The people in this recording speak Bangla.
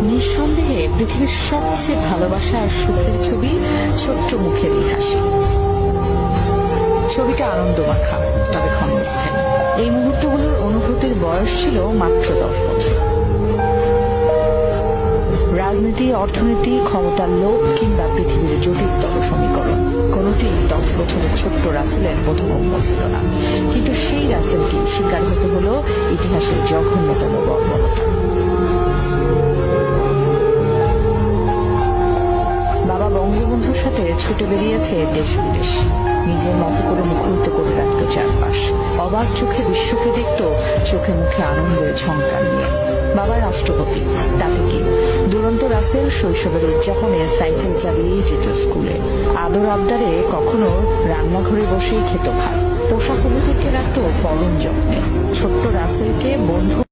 নিঃসন্দেহে পৃথিবীর সবচেয়ে ভালোবাসা আর সুখের ছবি ছোট্ট মুখের এই হাসি। ছবিটা আনন্দমাখা, তবে ক্ষণস্থায়ী। এই মুহূর্তগুলোর অনুভূতির বয়স ছিল মাত্র 10 বছর। রাজনীতি, অর্থনীতি, ক্ষমতার লোভ কিংবা পৃথিবীর জটিলতর সমীকরণ, কোনটি 10 বছরের ছোট্ট রাসেলের বোধগম্য ছিল না। কিন্তু সেই রাসেলকে শিকার হতে হলো ইতিহাসের জঘন্যতম বর্বরতা। বাবা বঙ্গবন্ধুর সাথে ছুটে বেরিয়েছে দেশ বিদেশ, নিজের মতো করে মুখরিত করে রাখত চারপাশ। অবাক চোখে বিশ্বকে দেখত চোখে মুখে আনন্দের ঝঙ্কার নিয়ে। বাবা রাষ্ট্রপতি, তাতে কি? দুরন্ত রাসেল শৈশবের উদযাপনে সাইকেল চালিয়েই যেত স্কুলে। আদর আবদারে কখনো রান্নাঘরে বসেই খেত ভাত, পোশাক থেকে রাখত পরম যত্নে। ছোট্ট রাসেলকে বন্ধু